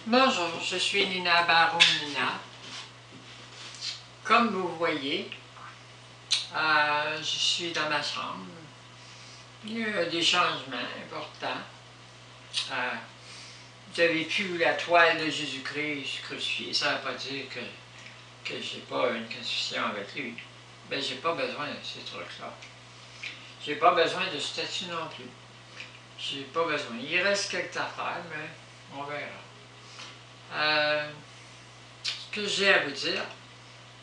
Bonjour, je suis Nina Baron-Nina. Comme vous voyez, je suis dans ma chambre. Il y a des changements importants. Vous avez vu la toile de Jésus-Christ crucifié. Ça ne veut pas dire que je n'ai pas une connexion avec lui. Ben, je n'ai pas besoin de ces trucs-là. Je n'ai pas besoin de statue non plus. Je n'ai pas besoin. Il reste quelques affaires, mais on verra. Ce que j'ai à vous dire,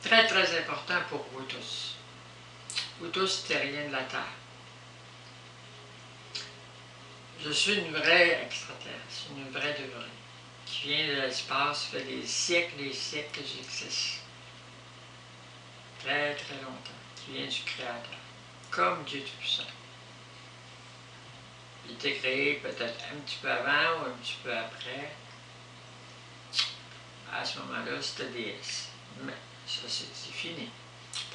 très très important pour vous tous. Vous tous, terriens de la Terre. Je suis une vraie extraterrestre, une vraie de vraie, qui vient de l'espace, fait des siècles et des siècles que j'existe. Très très longtemps, qui vient du Créateur, comme Dieu Tout-Puissant. Il a été créé peut-être un petit peu avant ou un petit peu après. À ce moment-là, c'était déesse. Mais ça, c'est fini.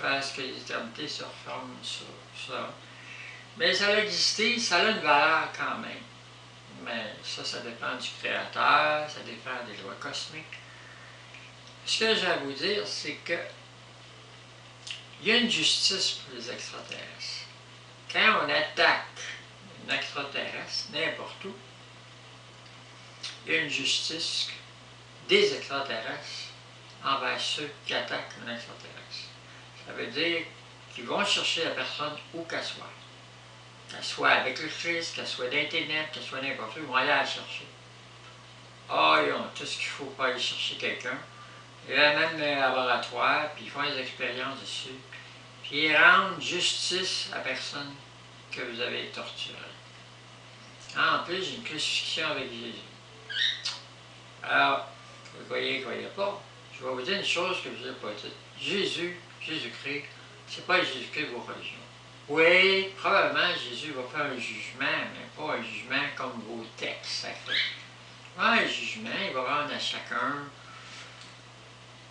Parce que l'éternité se reforme sur ça. Mais ça a existé, ça a une valeur quand même. Mais ça dépend du Créateur, ça dépend des lois cosmiques. Ce que j'ai à vous dire, c'est que il y a une justice pour les extraterrestres. Quand on attaque un extraterrestre, n'importe où, il y a une justice des extraterrestres envers ceux qui attaquent un extraterrestre. Ça veut dire qu'ils vont chercher la personne où qu'elle soit. Qu'elle soit avec le Christ, qu'elle soit d'Internet, qu'elle soit n'importe où, ils vont aller la chercher. Ah, ils ont tout ce qu'il faut pour aller chercher quelqu'un. Ils amènent le laboratoire, puis ils font des expériences dessus. Puis ils rendent justice à la personne que vous avez torturée. En plus, j'ai une crucifixion avec Jésus. Alors, vous voyez pas. Je vais vous dire une chose que je vous ai pas dit. Jésus-Christ, c'est pas Jésus-Christ vos religions. Oui, probablement Jésus va faire un jugement, mais pas un jugement comme vos textes sacrés. Un jugement, il va rendre à chacun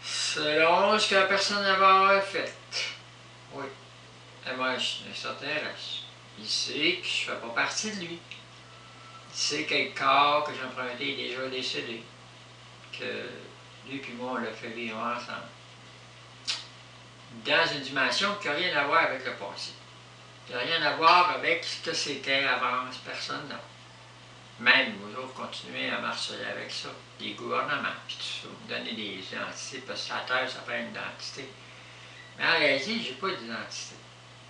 selon ce que la personne va avoir fait. Oui. Et moi, je suis un extraterrestre. Il sait que je ne fais pas partie de lui. Il sait que le corps que j'ai emprunté est déjà décédé. Que lui et moi, on l'a fait vivre ensemble. Dans une dimension qui n'a rien à voir avec le passé. Qui n'a rien à voir avec ce que c'était avant cette personne-là. Même, vous autres, continuez à marcher avec ça. Des gouvernements, puis tout ça. Vous donnez des identités, parce que la Terre, ça fait une identité. Mais en réalité, je n'ai pas d'identité.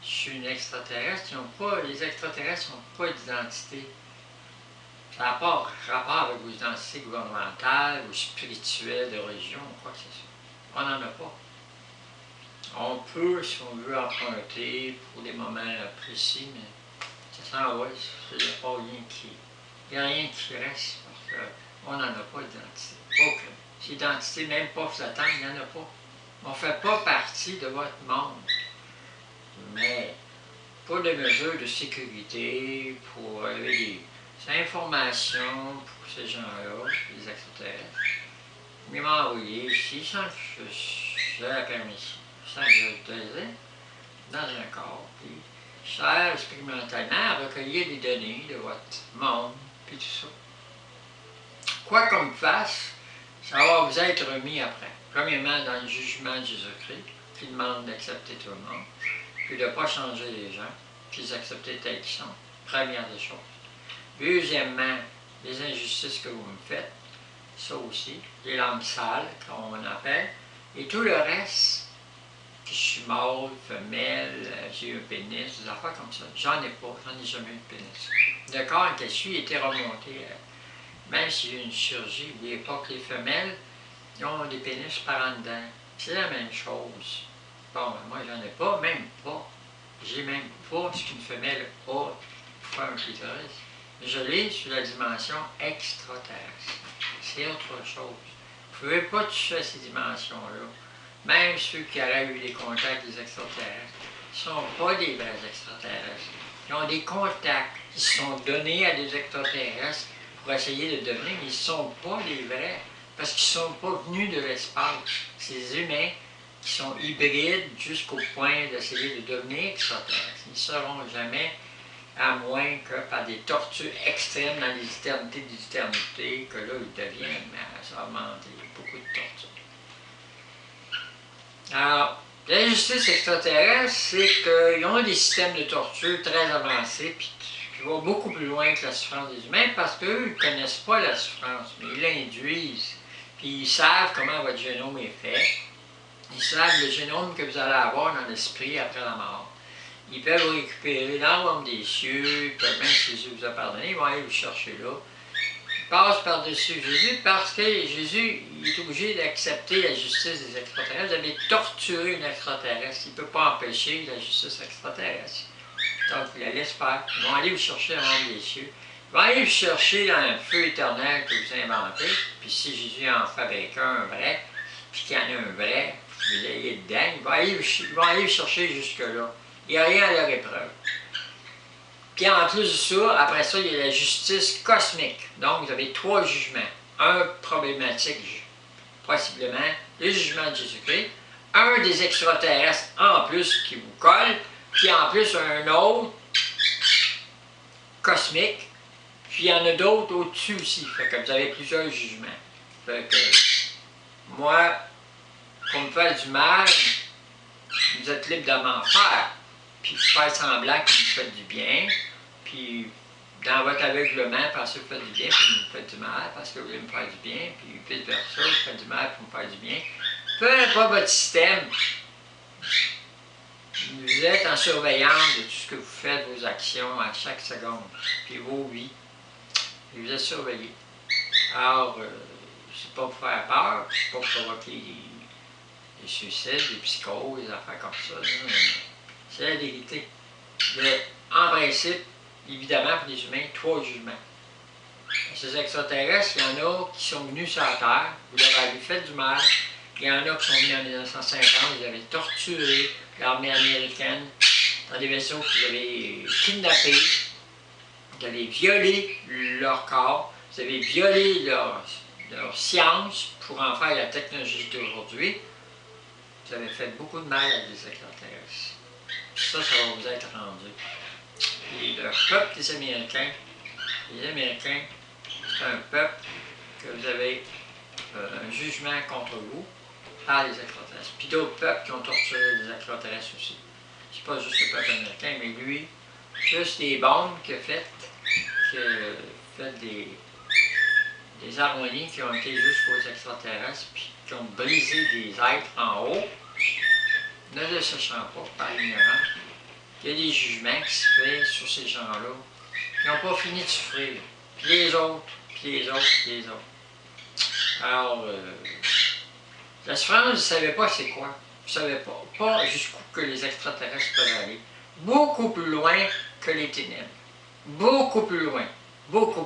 Je suis une extraterrestre. Les extraterrestres n'ont pas d'identité. Ça n'a pas rapport avec vos identités gouvernementales ou spirituelles de religion ou quoi que ce soit. On n'en a pas. On peut, si on veut, emprunter pour des moments précis, mais ça s'en va. Il n'y a pas rien qui... Il n'y a rien qui reste parce qu'on n'en a pas d'identité. Aucune. C'est identité, même pas flottante, il n'y en a pas. On ne fait pas partie de votre monde. Mais pour des mesures de sécurité, pour des informations pour ces gens-là, les extraterrestres, ils m'ont envoyé ici sans que j'ai la permission, sans que je l'autorisais, dans un corps. Puis, je sers expérimentalement à recueillir des données de votre monde, puis tout ça. Quoi qu'on me fasse, ça va vous être remis après. Premièrement, dans le jugement de Jésus-Christ, qui demande d'accepter tout le monde, puis de ne pas changer les gens, puis les accepter tels qu'ils sont. Première des choses. Deuxièmement, les injustices que vous me faites, ça aussi, les lames sales, comme on appelle, et tout le reste, que je suis mâle, femelle, j'ai eu un pénis, des affaires comme ça. J'en ai pas, j'en ai jamais eu de pénis. Le corps en que je suis était remonté, même s'il y a eu une chirurgie, n'oubliez pas que les femelles, ils ont des pénis par en dedans. C'est la même chose. Bon, moi j'en ai pas, même pas. J'ai même pas ce qu'une femelle a pour faire un clitoris. Je l'ai sur la dimension extraterrestre. C'est autre chose. Vous ne pouvez pas toucher à ces dimensions-là. Même ceux qui auraient eu des contacts avec des extraterrestres ne sont pas des vrais extraterrestres. Ils ont des contacts qui sont donnés à des extraterrestres pour essayer de devenir, mais ils ne sont pas des vrais. Parce qu'ils ne sont pas venus de l'espace. Ces humains qui sont hybrides jusqu'au point d'essayer de devenir extraterrestres. Ils ne seront jamais à moins que par des tortures extrêmes dans les éternités des éternités, que là, ils deviennent, mais ça a augmenté, beaucoup de tortures. Alors, la justice extraterrestre, c'est qu'ils ont des systèmes de torture très avancés, puis qui vont beaucoup plus loin que la souffrance des humains, parce qu'eux, ils ne connaissent pas la souffrance, mais ils l'induisent. Puis ils savent comment votre génome est fait. Ils savent le génome que vous allez avoir dans l'esprit après la mort. Ils peuvent vous récupérer dans le royaume des cieux, ils peuvent, même si Jésus vous a pardonné, ils vont aller vous chercher là. Ils passent par-dessus Jésus parce que Jésus il est obligé d'accepter la justice des extraterrestres. Vous avez torturé une extraterrestre, il ne peut pas empêcher la justice extraterrestre. Donc il la laisse faire. Ils vont aller vous chercher dans le royaume des cieux. Ils vont aller vous chercher dans le feu éternel que vous inventez. Puis si Jésus en fabrique un vrai, puis qu'il y en a un vrai, vous ayez dedans, ils vont aller vous chercher jusque-là. Il n'y a rien à leur épreuve. Puis en plus de ça, après ça, il y a la justice cosmique. Donc, vous avez 3 jugements. Un problématique, possiblement, le jugement de Jésus-Christ. Un des extraterrestres en plus qui vous colle. Puis en plus, un autre cosmique. Puis il y en a d'autres au-dessus aussi. Fait que vous avez plusieurs jugements. Fait que moi, pour me faire du mal, vous êtes libre de m'en faire. Puis faire semblant que vous faites du bien, puis dans votre aveuglement, pensez que vous faites du bien, puis vous faites du mal, parce que vous voulez me faire du bien, puis vice versa, vous faites du mal pour me faire du bien. Peu importe votre système, vous êtes en surveillance de tout ce que vous faites, vos actions à chaque seconde, puis vos vies, et vous êtes surveillés. Alors, c'est pas pour faire peur, c'est pas pour provoquer des suicides, des psychoses, des affaires comme ça. C'est la vérité. En principe, évidemment, pour les humains, 3 jugements. Ces extraterrestres, il y en a qui sont venus sur la Terre, vous leur avez fait du mal. Il y en a qui sont venus en 1950, vous avez torturé l'armée américaine dans des vaisseaux que vous avez kidnappés, vous avez violé leur corps, vous avez violé leur science pour en faire la technologie d'aujourd'hui. Vous avez fait beaucoup de mal à des extraterrestres. Ça va vous être rendu. Et le peuple des Américains, c'est un peuple que vous avez un jugement contre vous par les extraterrestres. Puis d'autres peuples qui ont torturé les extraterrestres aussi. C'est pas juste le peuple américain, mais lui, juste des bombes qu'il a faites, des harmonies qui ont été jusqu'aux extraterrestres, puis qui ont brisé des êtres en haut, ne le sachant pas par l'ignorance. Il y a des jugements qui se font sur ces gens-là, qui n'ont pas fini de souffrir. Puis les autres, puis les autres, puis les autres. Alors, la souffrance, vous ne savez pas c'est quoi. Vous ne savez pas jusqu'où que les extraterrestres peuvent aller. Beaucoup plus loin que les ténèbres. Beaucoup plus loin. Beaucoup.